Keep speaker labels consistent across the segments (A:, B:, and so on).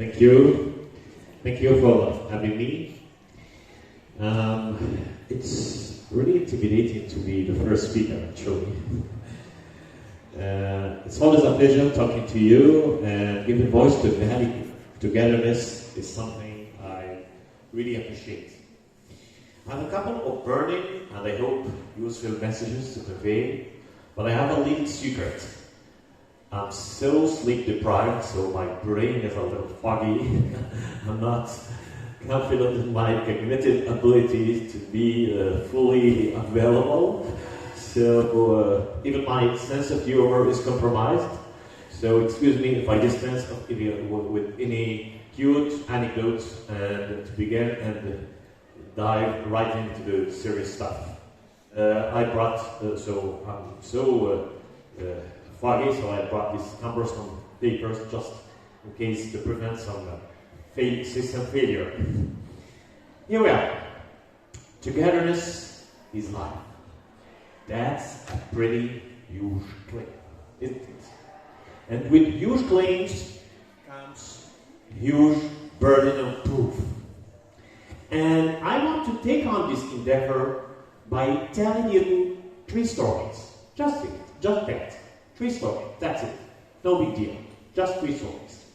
A: Thank you. Thank you for having me. It's really intimidating to be the first speaker, actually. It's always a pleasure talking to you and giving voice to humanity. Togetherness is something I really appreciate. I have a couple of burning and I hope useful messages to convey, but I have a little secret. I'm so sleep deprived, so my brain is a little foggy. I'm not confident in my cognitive abilities to be fully available. So even my sense of humor is compromised. So excuse me if I dispense with any cute anecdotes and to begin and dive right into the serious stuff. I brought, so I'm so foggy, so I brought these cumbersome papers just in case to prevent some system failure. Here we are. Togetherness is life. That's a pretty huge claim, isn't it? And with huge claims comes huge burden of proof. And I want to take on this endeavor by telling you 3 stories. Just that. 3 stories, that's it. No big deal. Just 3 stories.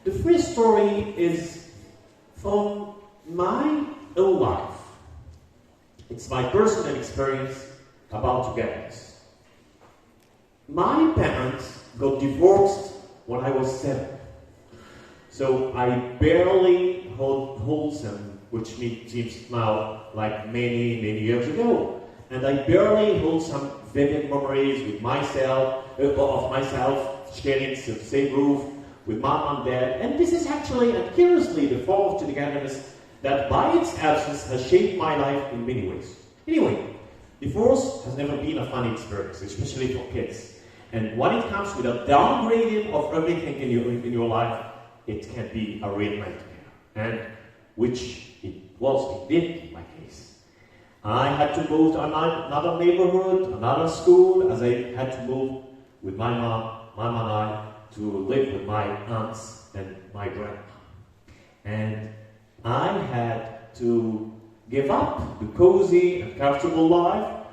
A: The first story is from my own life. It's my personal experience about togetherness. My parents got divorced when I was 7. So I barely hold them, which seems now like many, many years ago. And I barely hold some vivid memories with myself, sharing the same roof with mom and dad. And this is actually, and curiously, the fall of togetherness that by its absence has shaped my life in many ways. Anyway, divorce has never been a fun experience, especially for kids. And when it comes with a downgrading of everything in your life, it can be a real nightmare. And which it was indeed in my case. I had to move to another neighborhood, another school, as I had to move with my mom and I, to live with my aunts and my grandma. And I had to give up the cozy and comfortable life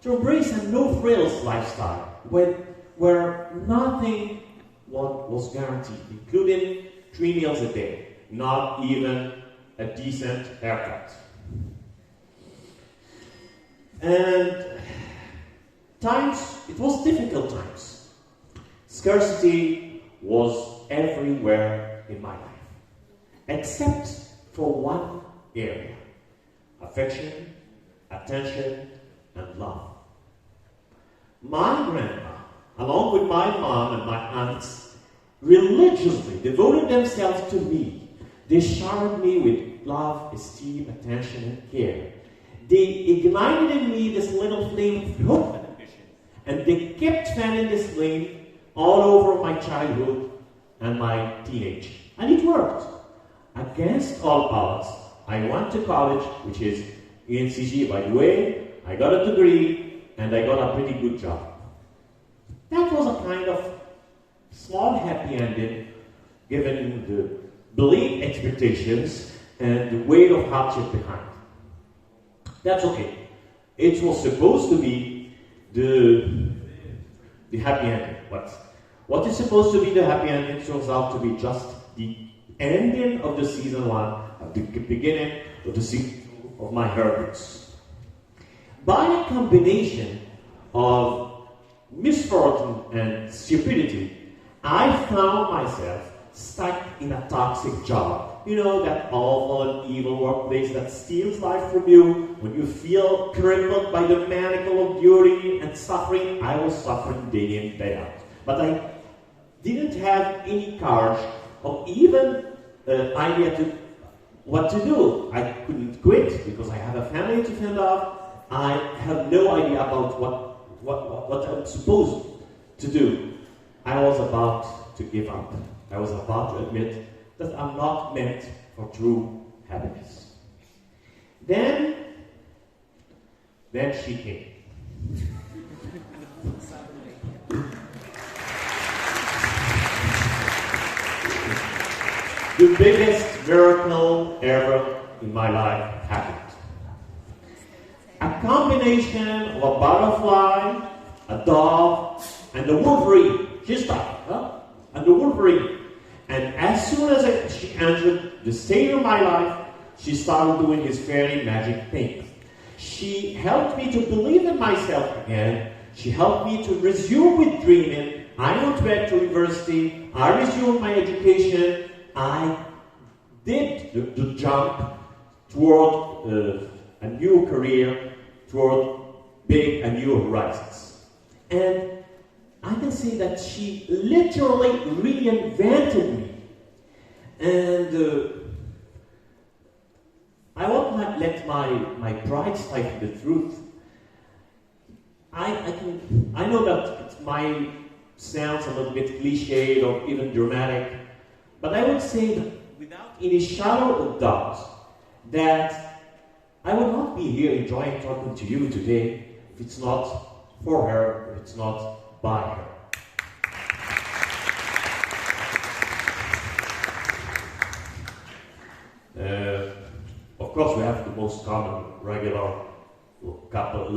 A: to embrace a no-frills lifestyle where nothing was guaranteed, including 3 meals a day, not even a decent haircut. And it was difficult times. Scarcity was everywhere in my life, except for one area: affection, attention, and love. My grandma, along with my mom and my aunts, religiously devoted themselves to me. They showered me with love, esteem, attention, and care. They ignited in me this little flame of hope and ambition, and they kept fanning this flame all over my childhood and my teenage. And it worked. Against all odds, I went to college, which is UNCG, by the way. I got a degree, and I got a pretty good job. That was a kind of small happy ending, given the belief expectations and the weight of hardship behind. That's okay. It was supposed to be the happy ending, but what is supposed to be the happy ending turns out to be just the ending of the season 1, at the beginning of the season 2 of my heritage. By a combination of misfortune and stupidity, I found myself stuck in a toxic job. You know, that awful and evil workplace that steals life from you when you feel crippled by the manacle of duty and suffering. I was suffering day in, day out. But I didn't have any courage or even idea to what to do. I couldn't quit because I have a family to fend off. I have no idea about what I'm supposed to do. I was about to give up. I was about to admit that I'm not meant for true happiness. Then she came. the biggest miracle ever in my life happened. A combination of a butterfly, a dove, and a wolverine. She stopped, huh? And the wolverine. And as soon as she entered the stage of my life, she started doing this very magic thing. She helped me to believe in myself again. She helped me to resume with dreaming. I went back to university. I resumed my education. I did the jump toward a new career, toward big and new horizons. And I can say that she literally reinvented me. And I won't let my pride stifle the truth. I know that it might sound a little bit cliched or even dramatic, but I would say that without any shadow of doubt that I would not be here enjoying talking to you today if it's not for her, if it's not by her. Of course, we have the most common, regular couple's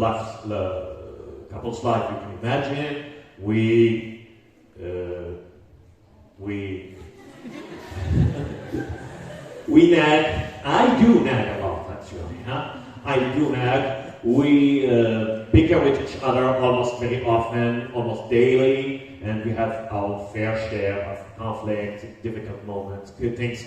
A: life you can imagine. We nag. I do nag a lot, actually. Huh? I do nag. We bicker with each other almost very often, almost daily, and we have our fair share of conflict, difficult moments. Good things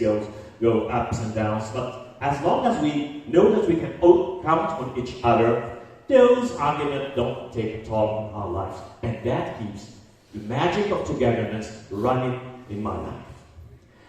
A: go ups and downs, but as long as we know that we can count on each other, those arguments don't take a toll on our lives, and that keeps the magic of togetherness running in my life.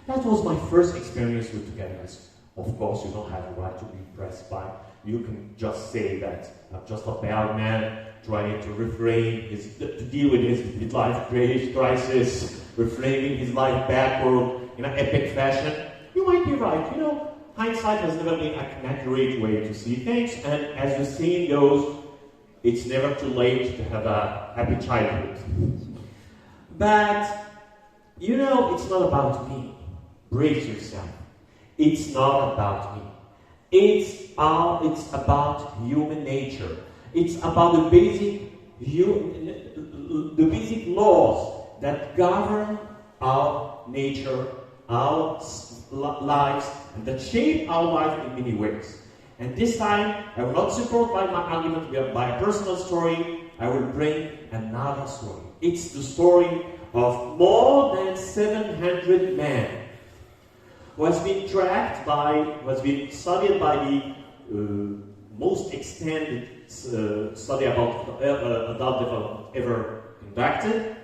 A: That was my first experience with togetherness. Of course, you don't have the right to be impressed by. You can just say that I'm just a bad man trying to to deal with his midlife crisis, reframing his life backward in an epic fashion. You might be right. You know, hindsight has never been an accurate way to see things, and as the saying goes, it's never too late to have a happy childhood. But, you know, it's not about me. Brace yourself. It's not about me. It's about human nature. It's about the basic laws that govern our nature, our lives, and that shape our life in many ways. And this time, I will not support by my argument by a personal story. I will bring another story. It's the story of more than 700 men who has been studied by the most extended study about adult development ever conducted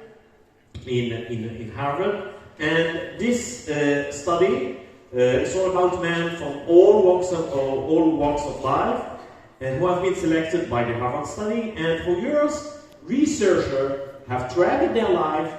A: in Harvard. And this study is all about men from all walks of life, and who have been selected by the Harvard study. And for years, researchers have tracked their life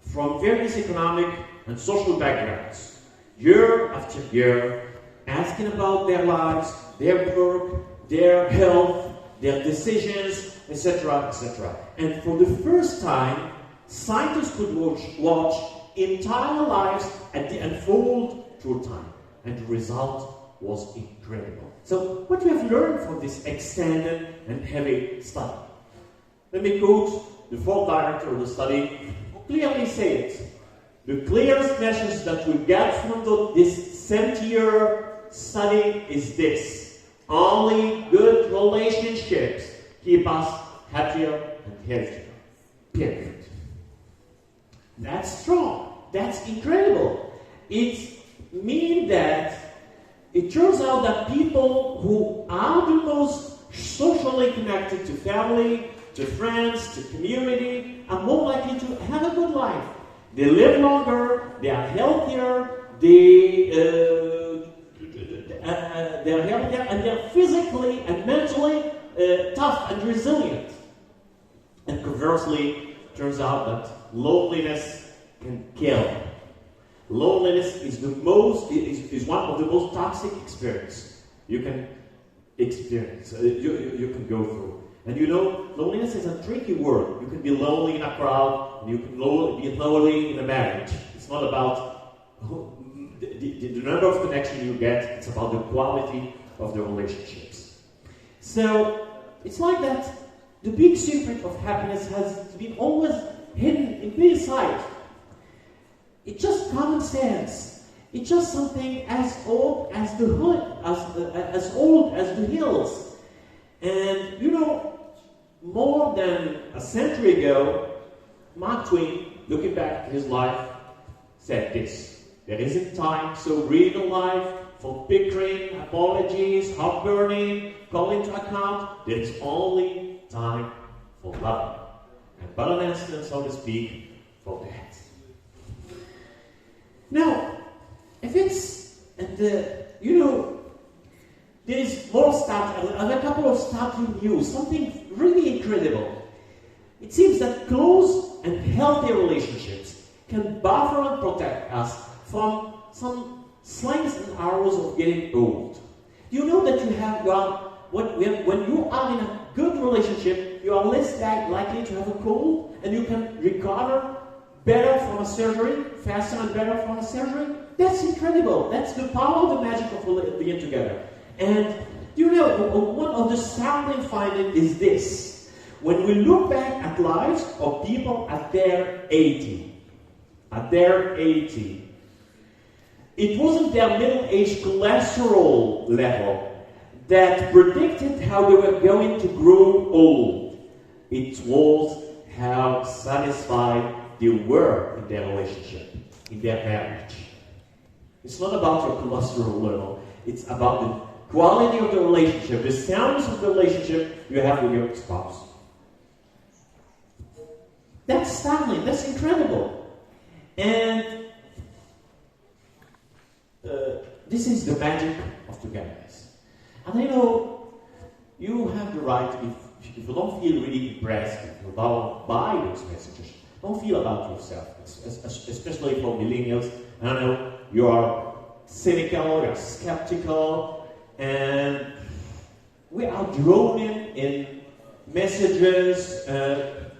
A: from various economic and social backgrounds, year after year, asking about their lives, their work, their health, their decisions, etc., etc. And for the first time, scientists could watch entire lives at the unfold through time, and the result was incredible. So, what we have learned from this extended and heavy study? Let me quote the fourth director of the study, who clearly said, the clearest message that we get from this 70-year study is this: only good relationships keep us happier and healthier. Period. That's strong. That's incredible. It means that it turns out that people who are the most socially connected to family, to friends, to community, are more likely to have a good life. They live longer, they are healthier, they're healthier, and they're physically and mentally tough and resilient. And conversely, it turns out that loneliness can kill. Loneliness is one of the most toxic experiences you can experience, you can go through. And you know, loneliness is a tricky word. You can be lonely in a crowd, and you can be lonely in a marriage. It's not about the number of connections you get, it's about the quality of the relationships. So, it's like that the big secret of happiness has been always hidden in plain sight. It's just common sense. It's just something as old as the as old as the hills. And you know, more than a century ago, Mark Twain, looking back at his life, said this: "There isn't time so real in life for bickering, apologies, heartburning, calling to account. There is only time for love, and but an instant, so to speak, for that." Now, if it's at the, you know, there is more a couple of startling news, something really incredible. It seems that close and healthy relationships can buffer and protect us from some slings and arrows of getting old. You know that when you are in a good relationship, you are less likely to have a cold, and you can recover better from a surgery, faster and better from a surgery. That's incredible. That's the power of the magic of being together. And you know, one of the startling findings is this: when we look back at lives of people at their 80, it wasn't their middle-aged cholesterol level that predicted how they were going to grow old. It was how satisfied they were in their relationship, in their marriage. It's not about your cholesterol level. It's about the quality of the relationship, the soundness of the relationship you have with your spouse. That's startling. That's incredible. And this is the magic of togetherness. And I know you have the right, if you don't feel really impressed, if you don't buy those messages, don't feel about yourself, especially for millennials. I know you are cynical, you're skeptical, and we are drawn in messages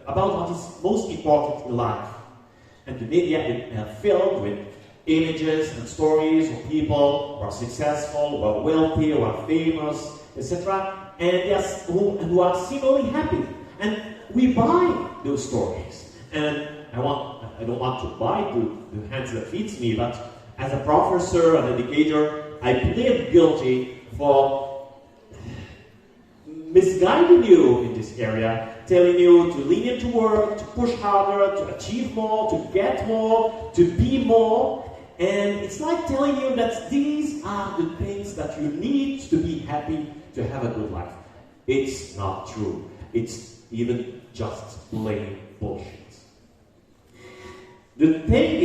A: about what is most important in life. And the media are filled with images and stories of people who are successful, who are wealthy, who are famous, etc. And who are seemingly happy. And we buy those stories. And I don't want to bite the hands that feeds me, but as a professor, an educator, I plead guilty for misguiding you in this area, telling you to lean into work, to push harder, to achieve more, to get more, to be more. And it's like telling you that these are the things that you need to be happy to have a good life. It's not true. It's even just plain bullshit. The thing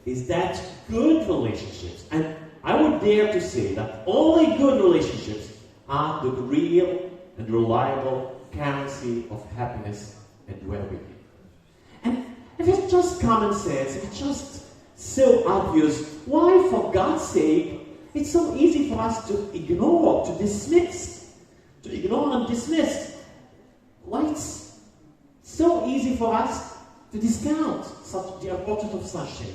A: is that good relationships, and I would dare to say that only good relationships are the real and reliable currency of happiness and well-being. And if it's just common sense, if it's just so obvious, why, for God's sake, it's so easy for us to ignore, to dismiss, why it's so easy for us to discount the importance of such thing?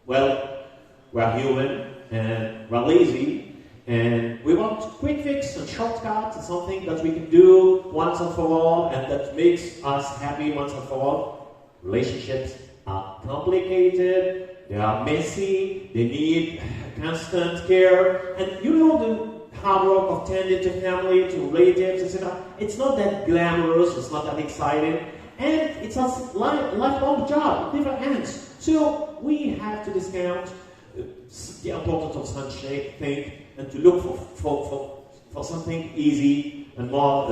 A: Well, we're human, and we're lazy, and we want quick fix and shortcuts and something that we can do once and for all, and that makes us happy once and for all. Relationships are complicated, they are messy, they need constant care, and you know the hard work of tending to family, to relatives, etc. It's not that glamorous, it's not that exciting, and it's a lifelong job, it never ends. So we have to discount the importance of such thing and to look for something easy and more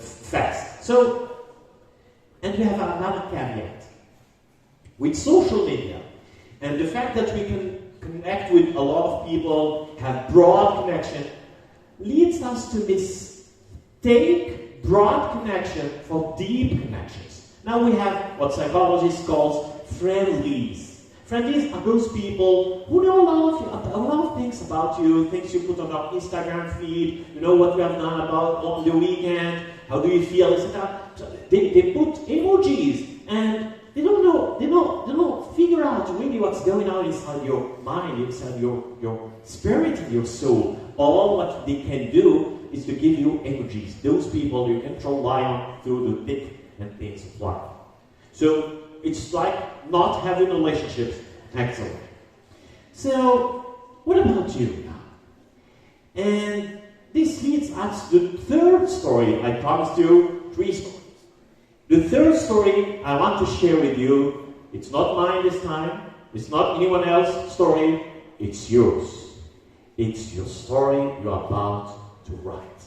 A: fast. So, and we have another caveat. With social media and the fact that we can connect with a lot of people, have broad connection, leads us to mistake broad connection for deep connections. Now we have what psychologists call friendlies. Friendlies are those people who know a lot of things about you, things you put on our Instagram feed, you know what we have done about on the weekend, how do you feel, etc. So they put emojis and they don't figure out really what's going on inside your mind, inside your spirit and your soul. All what they can do is to give you energies. Those people you can rely on through the thick and things of life. So it's like not having relationships. Excellent. So what about you now? And this leads us to the third story. I promised you 3 stories. The third story I want to share with you, it's not mine this time. It's not anyone else's story. It's yours. It's your story you're about to write.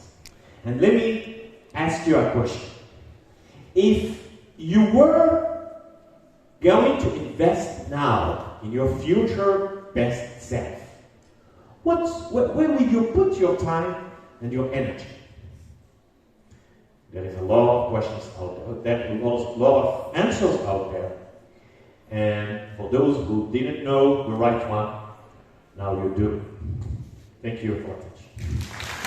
A: And let me ask you a question. If you were going to invest now in your future best self, where will you put your time and your energy? There is a lot of questions out there. There are a lot of answers out there. And for those who didn't know the right one, now you do. Thank you for attention.